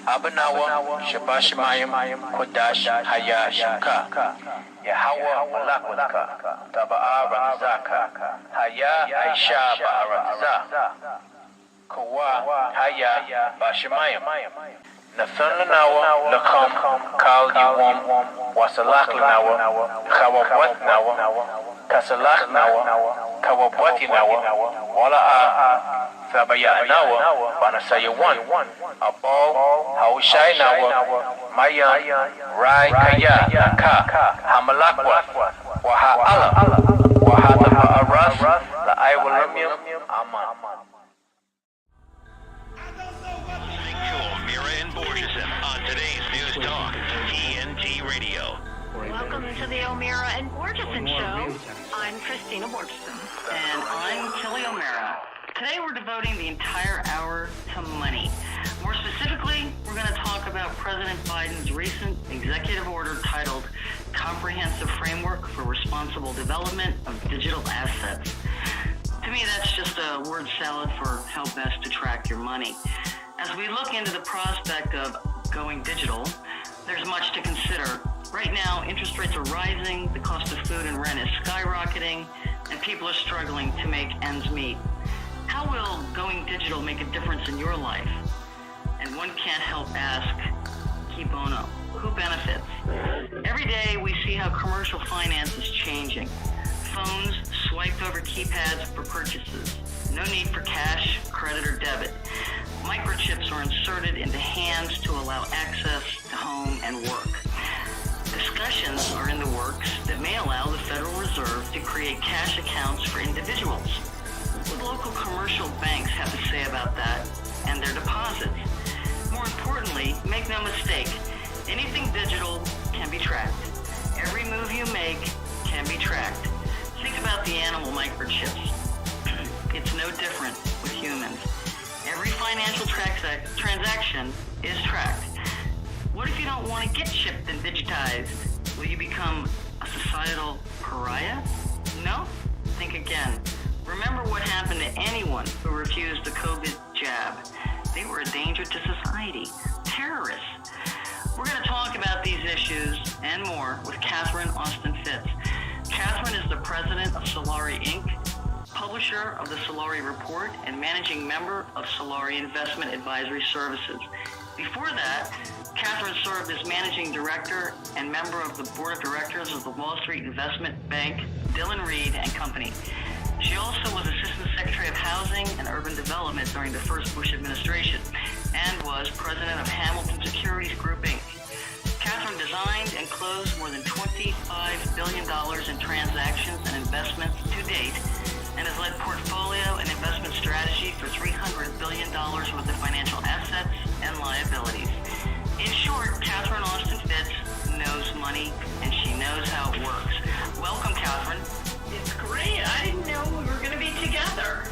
Abanawa, Shabashamayim, Kodash, Hayashaka, Yahawa Malakwaka, Taba'a Ramazaka, Haya Aisha Ba'aramza, Kawa, Haya Bashamayim, Nathananawa, Lakam, Kal Yuwam, Wasalak Nawa, Kawabwat Nawa, Kasalak Nawa, Kawabwati Nawa, Wala'a. Sabaya nawa, Banasaya one, Abal, Haushai nawa, Maya, Rai Kaya, Naka, Hamalakwa, Waha Allah, Wahadaba Aras, La Iwalamium, Aman. Mira and Borgeson on today's News Talk, TNT Radio. Welcome to the O'Meara and Borgeson Show. I'm Christina Borgeson. And I'm Tilly O'Meara. Today we're devoting the entire hour to money. More specifically, we're going to talk about President Biden's recent executive order titled Comprehensive Framework for Responsible Development of Digital Assets. To me, that's just a word salad for how best to track your money. As we look into the prospect of going digital, there's much to consider. Right now, interest rates are rising, the cost of food and rent is skyrocketing, and people are struggling to make ends meet. How will going digital make a difference in your life? And one can't help ask, qui bono, who benefits? Every day we see how commercial finance is changing. Phones swiped over keypads for purchases. No need for cash, credit, or debit. Microchips are inserted into hands to allow access to home and work. Discussions are in the works that may allow the Federal Reserve to create cash accounts for individuals. What local commercial banks have to say about that and their deposits? More importantly, make no mistake, anything digital can be tracked. Every move you make can be tracked. Think about the animal microchips. It's no different with humans. Every financial transaction is tracked. What if you don't want to get chipped and digitized? Will you become a societal pariah? No? Think again. Remember what happened to anyone who refused the COVID jab. They were a danger to society. Terrorists. We're going to talk about these issues and more with Catherine Austin Fitz. Catherine is the president of Solari Inc., publisher of the Solari Report, and managing member of Solari Investment Advisory Services. Before that, Catherine served as managing director and member of the board of directors of the Wall Street Investment Bank, Dillon Read and Company. She also was Assistant Secretary of Housing and Urban Development during the first Bush administration and was president of Hamilton Securities Group, Inc. Catherine designed and closed more than $25 billion in transactions and investments to date and has led portfolio and investment strategy for $300 billion worth of financial assets and liabilities. In short, Catherine Austin Fitz knows money and she knows how it works. Welcome, Catherine. It's great. I didn't know we were going to be together.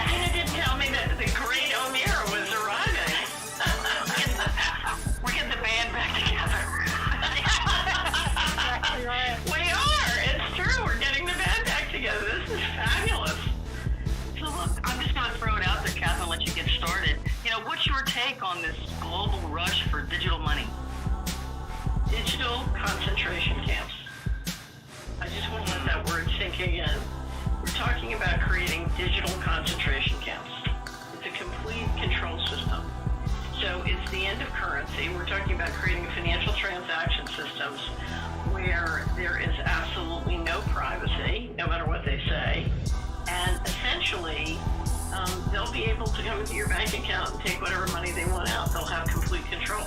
Tina did tell me that the great O'Meara was arriving. We're getting the band back together. We are. It's true. We're getting the band back together. This is fabulous. So look, I'm just going to throw it out there, Catherine, let you get started. What's your take on this global rush for digital money? Digital concentration camps. I just want to let that word sink in. We're talking about creating digital concentration camps. It's a complete control system. So it's the end of currency. We're talking about creating financial transaction systems where there is absolutely no privacy, no matter what they say. And essentially, they'll be able to come into your bank account and take whatever money they want out. They'll have complete control.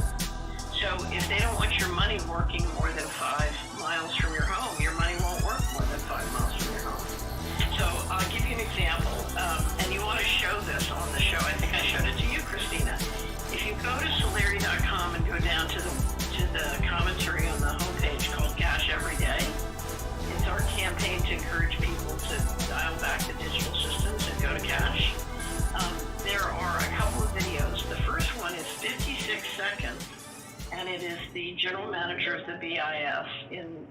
So if they don't want your money working more than 5 miles from your home, your money won't work more than 5 miles from your home. So I'll give you an example, and you want to show this on the show. I think I showed it to you, Christina. If you go to Solari.com and go down to the commentary on the homepage called Cash Every Day, it's our campaign to encourage people to dial back the digital systems and go to cash. There are a couple of videos. The first one is 56 seconds, and it is the general manager of the BIS in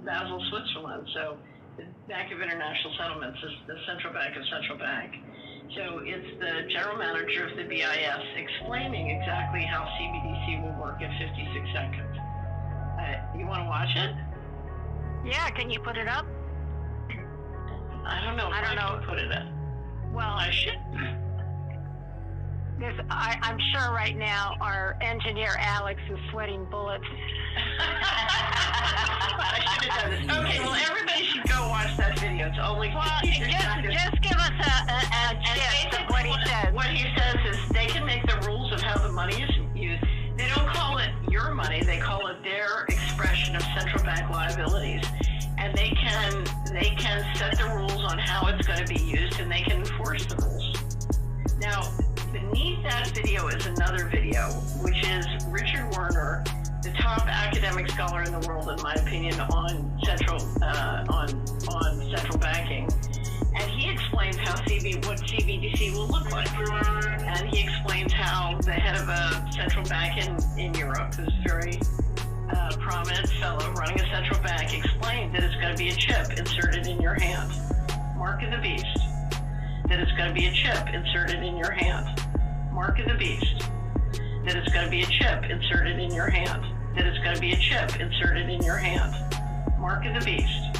Basel, Switzerland. So the Bank of International Settlements is the central bank of central bank. So it's the general manager of the BIS explaining exactly how CBDC will work in 56 seconds. You want to watch it? Yeah, can you put it up? I don't know if I can put it up. Well, I should. I'm sure right now our engineer Alex is sweating bullets. I should have done this. Okay, well, everybody should go watch that video. It's only 56 seconds. Just give us a gist of what he says. What he says is they can make the rules of how the money is used. They don't call it your money. They call it their expression of central bank liabilities. And they can set the rules on how it's going to be used, and they can enforce the rules. Now, beneath that video is another video, which is Richard Werner, the top academic scholar in the world, in my opinion, on central banking, and he explains how what CBDC will look like. And he explains how the head of a central bank in Europe, who's a very prominent fellow running a central bank, explained that it's going to be a chip inserted in your hand. Mark of the beast. That it's going to be a chip inserted in your hand. Mark of the beast. That it's going to be a chip inserted in your hand. That it's going to be a chip inserted in your hand. Mark of the beast.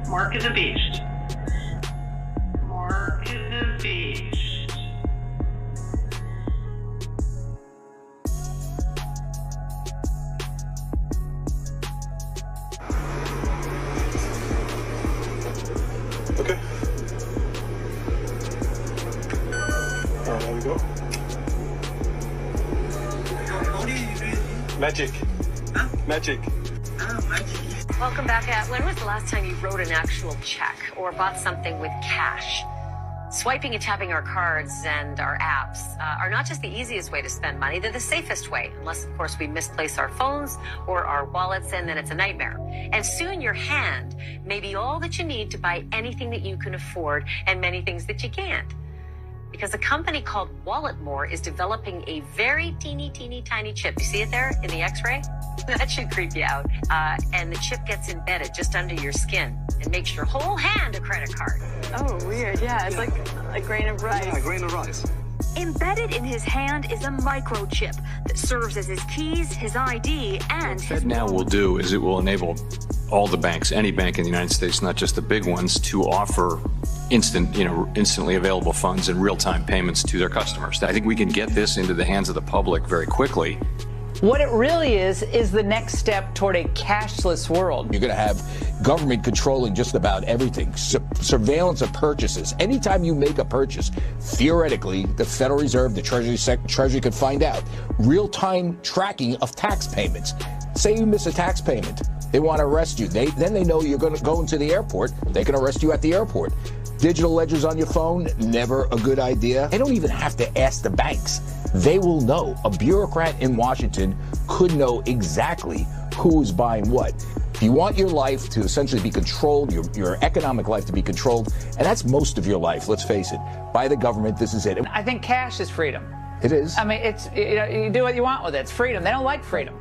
Mark of the beast. Mark of the beast. Okay. There we go. What are you doing? Magic. Huh? Magic. Ah, magic. Welcome back. When was the last time you wrote an actual check or bought something with cash? Swiping and tapping our cards and our apps are not just the easiest way to spend money, they're the safest way, unless, of course, we misplace our phones or our wallets, and then it's a nightmare. And soon your hand may be all that you need to buy anything that you can afford and many things that you can't. Because a company called Walletmore is developing a very teeny tiny chip. You see it there in the X-ray? That should creep you out. And the chip gets embedded just under your skin and makes your whole hand a credit card. Oh, weird. Yeah, it's like a grain of rice. Yeah, a grain of rice. Embedded in his hand is a microchip that serves as his keys, his ID, and his What Fed now will do is it will enable all the banks, any bank in the United States, not just the big ones, to offer instantly available funds and real-time payments to their customers. I think we can get this into the hands of the public very quickly. What it really is the next step toward a cashless world. You're going to have government controlling just about everything. Surveillance of purchases. Anytime you make a purchase, theoretically, the Federal Reserve, the Treasury could find out. Real-time tracking of tax payments. Say you miss a tax payment. They want to arrest you. Then they know you're going to go into the airport. They can arrest you at the airport. Digital ledgers on your phone, never a good idea. They don't even have to ask the banks. They will know. A bureaucrat in Washington could know exactly who is buying what. If you want your life to essentially be controlled, your economic life to be controlled, and that's most of your life, let's face it, by the government, this is it. I think cash is freedom. It is. I mean, it's you do what you want with it. It's freedom. They don't like freedom.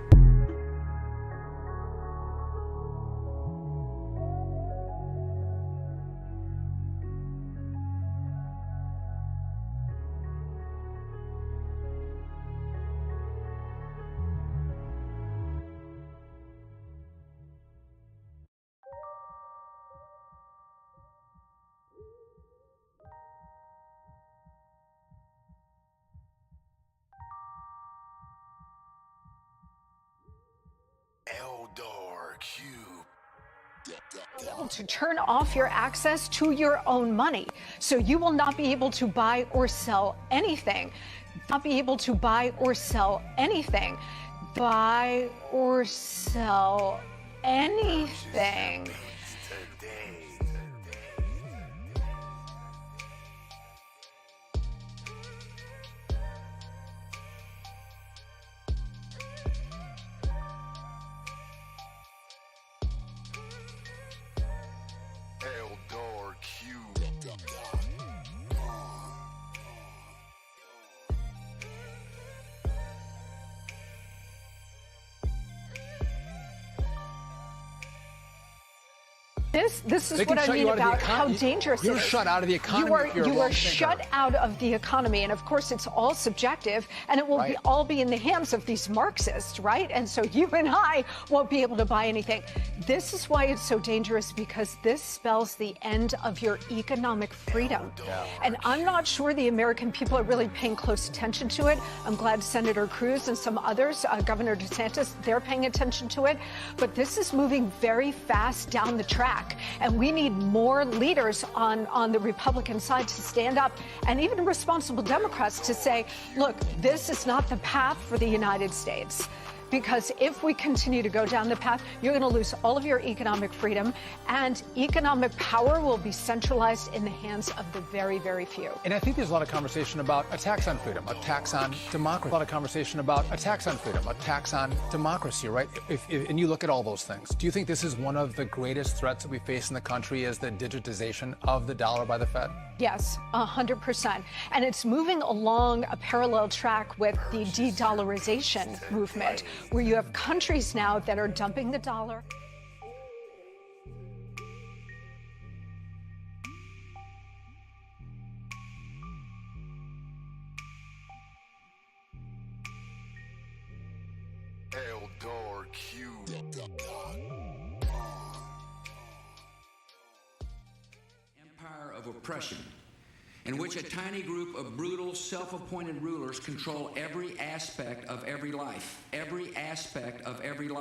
To turn off your access to your own money. So you will not be able to buy or sell anything. Not be able to buy or sell anything. Buy or sell anything. This is what I mean about how dangerous it is. You're shut out of the economy. You are shut out of the economy, and of course it's all subjective, and it will all be in the hands of these Marxists, right? And so you and I won't be able to buy anything. This is why it's so dangerous, because this spells the end of your economic freedom. And I'm not sure the American people are really paying close attention to it. I'm glad Senator Cruz and some others, Governor DeSantis, they're paying attention to it. But this is moving very fast down the track, and we need more leaders on the Republican side to stand up, and even responsible Democrats to say, look, this is not the path for the United States. Because if we continue to go down the path, you're going to lose all of your economic freedom, and economic power will be centralized in the hands of the very, very few. And I think there's a lot of conversation about a tax on freedom, a tax on democracy. A lot of conversation about a tax on freedom, a tax on democracy, right? And you look at all those things. Do you think this is one of the greatest threats that we face in the country, is the digitization of the dollar by the Fed? Yes, 100%. And it's moving along a parallel track with the de-dollarization movement, where you have countries now that are dumping the dollar. Eldar Q. Empire of oppression, in which a tiny group of brutal, self-appointed rulers control every aspect of every life. Every aspect of every life.